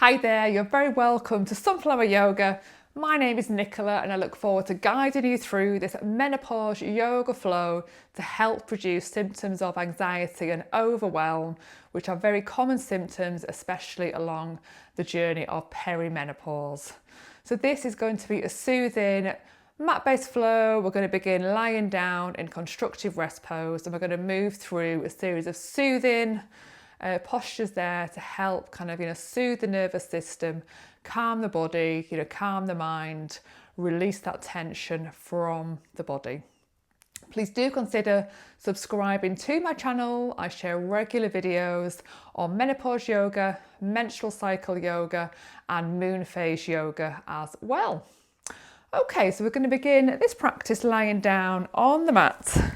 Hi there, you're very welcome to Sunflower Yoga. My name is Nicola and I look forward to guiding you through this menopause yoga flow to help reduce symptoms of anxiety and overwhelm, which are very common symptoms, especially along the journey of perimenopause. So this is going to be a soothing mat-based flow. We're going to begin lying down in constructive rest pose and we're going to move through a series of soothing postures there to help soothe the nervous system, calm the body, calm the mind, release that tension from the body. Please do consider subscribing to my channel. I share regular videos on menopause yoga, menstrual cycle yoga and moon phase yoga as well. Okay, so we're going to begin this practice lying down on the mat.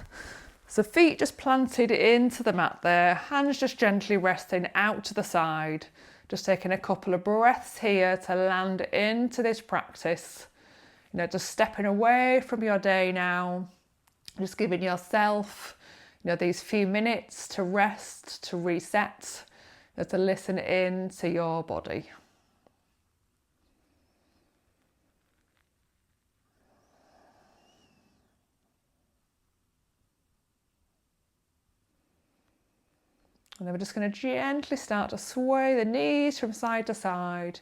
So feet just planted into the mat there, hands just gently resting out to the side. Just taking a couple of breaths here to land into this practice. Just stepping away from your day now. Just giving yourself, these few minutes to rest, to reset, to listen in to your body. And then we're just going to gently start to sway the knees from side to side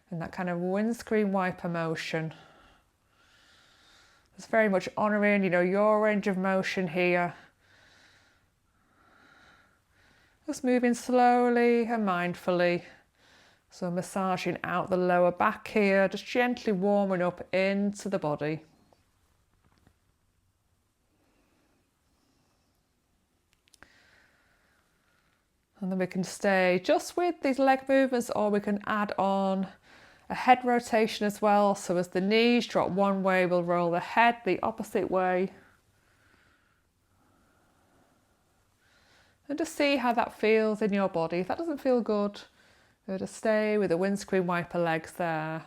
in that kind of windscreen wiper motion. It's very much honouring, your range of motion here. Just moving slowly and mindfully. So massaging out the lower back here, just gently warming up into the body. And then we can stay just with these leg movements, or we can add on a head rotation as well. So as the knees drop one way, we'll roll the head the opposite way. And just see how that feels in your body. If that doesn't feel good, just stay with the windscreen wiper legs there.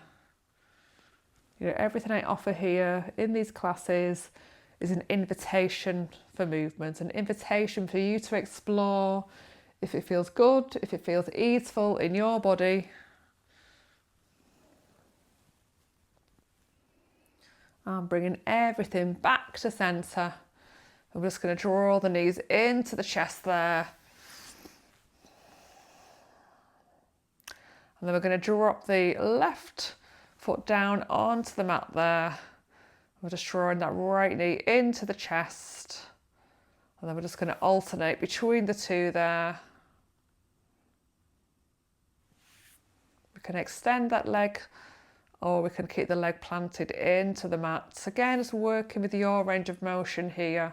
Everything I offer here in these classes is an invitation for movement, an invitation for you to explore if it feels good, if it feels easeful in your body. And bringing everything back to centre. I'm just going to draw the knees into the chest there. And then we're going to drop the left foot down onto the mat there. We're just drawing that right knee into the chest. And then we're just going to alternate between the two there. We can extend that leg, or we can keep the leg planted into the mat. Again, just working with your range of motion here.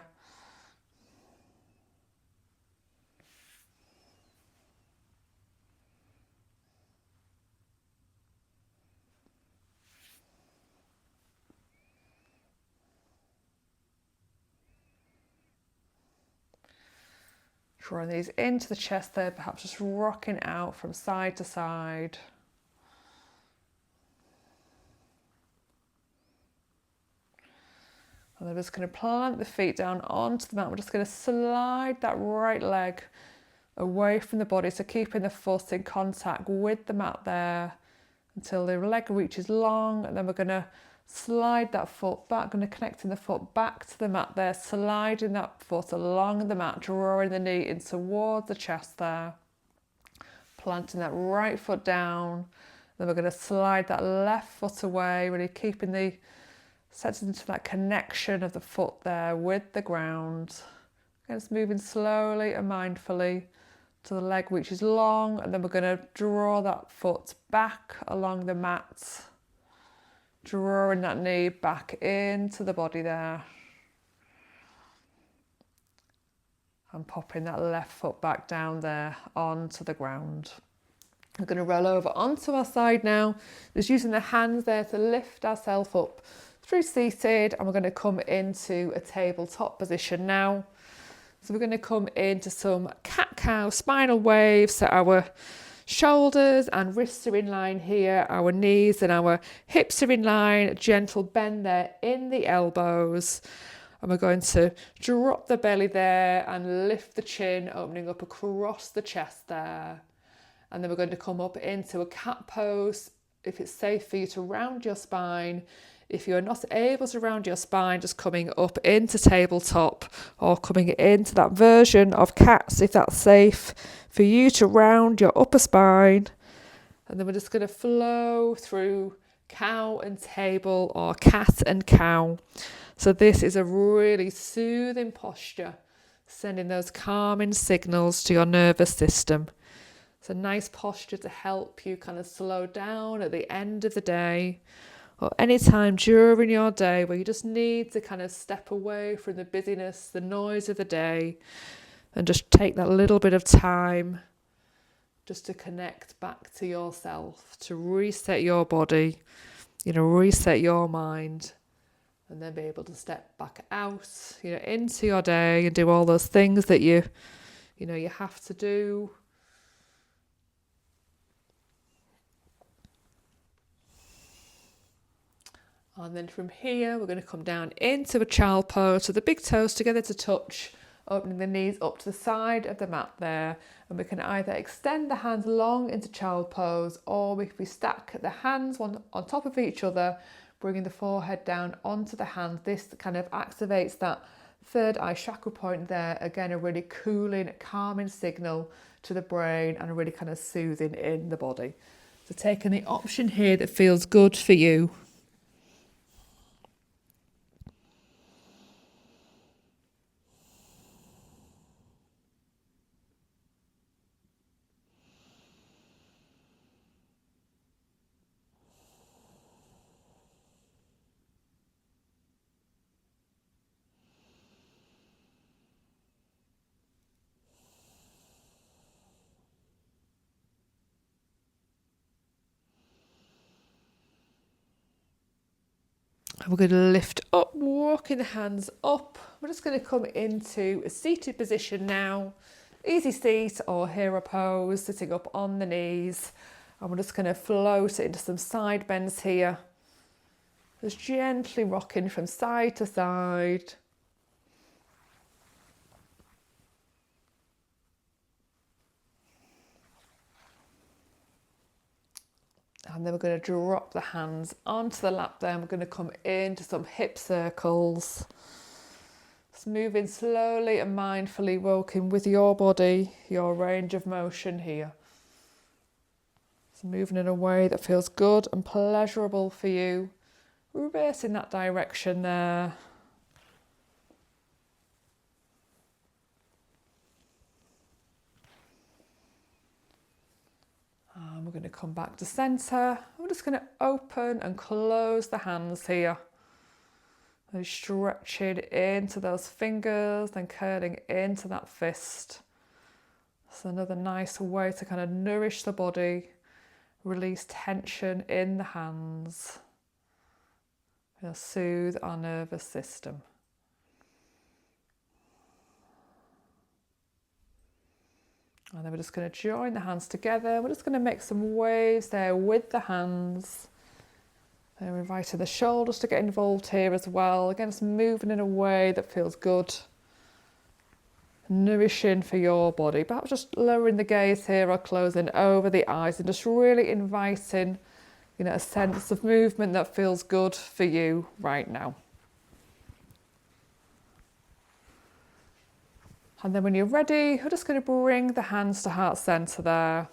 Drawing these into the chest there, perhaps just rocking out from side to side. And I'm just going to plant the feet down onto the mat. We're just going to slide that right leg away from the body, so keeping the foot in contact with the mat there until the leg reaches long, and then we're going to slide that foot back, going to connecting the foot back to the mat there, sliding that foot along the mat, drawing the knee in towards the chest there, planting that right foot down. Then we're going to slide that left foot away, really keeping the sets into that connection of the foot there with the ground. And it's moving slowly and mindfully till the leg reaches long, and then we're going to draw that foot back along the mat, drawing that knee back into the body there. And popping that left foot back down there onto the ground. We're going to roll over onto our side now, just using the hands there to lift ourselves up through seated, and we're going to come into a tabletop position now. So we're going to come into some cat-cow spinal waves, so our shoulders and wrists are in line here, our knees and our hips are in line, gentle bend there in the elbows, and we're going to drop the belly there and lift the chin, opening up across the chest there. And then we're going to come up into a cat pose. If it's safe for you to round your spine. If you're not able to round your spine, just coming up into tabletop or coming into that version of cats, if that's safe for you to round your upper spine. And then we're just going to flow through cow and table or cat and cow. So this is a really soothing posture, sending those calming signals to your nervous system. It's a nice posture to help you kind of slow down at the end of the day or any time during your day where you just need to kind of step away from the busyness, the noise of the day, and just take that little bit of time just to connect back to yourself, to reset your body, reset your mind, and then be able to step back out, into your day and do all those things that you have to do. And then from here, we're going to come down into a child pose. So the big toes together to touch, opening the knees up to the side of the mat there. And we can either extend the hands long into child pose, or if we stack the hands one on top of each other, bringing the forehead down onto the hands. This kind of activates that third eye chakra point there. Again, a really cooling, calming signal to the brain and really kind of soothing in the body. So taking the option here that feels good for you. We're going to lift up, walking the hands up. We're just going to come into a seated position now. Easy seat or hero pose, sitting up on the knees. And we're just going to float into some side bends here. Just gently rocking from side to side. And then we're going to drop the hands onto the lap there. And we're going to come into some hip circles. Just moving slowly and mindfully, working with your body, your range of motion here. So moving in a way that feels good and pleasurable for you. Reversing that direction there. And we're going to come back to centre. We're just going to open and close the hands here. And stretching into those fingers, then curling into that fist. It's another nice way to kind of nourish the body, release tension in the hands, soothe our nervous system. And then we're just going to join the hands together. We're just going to make some waves there with the hands. And we're inviting the shoulders to get involved here as well. Again, it's moving in a way that feels good. Nourishing for your body. Perhaps just lowering the gaze here or closing over the eyes and just really inviting, a sense of movement that feels good for you right now. And then when you're ready, we're just going to bring the hands to heart center there.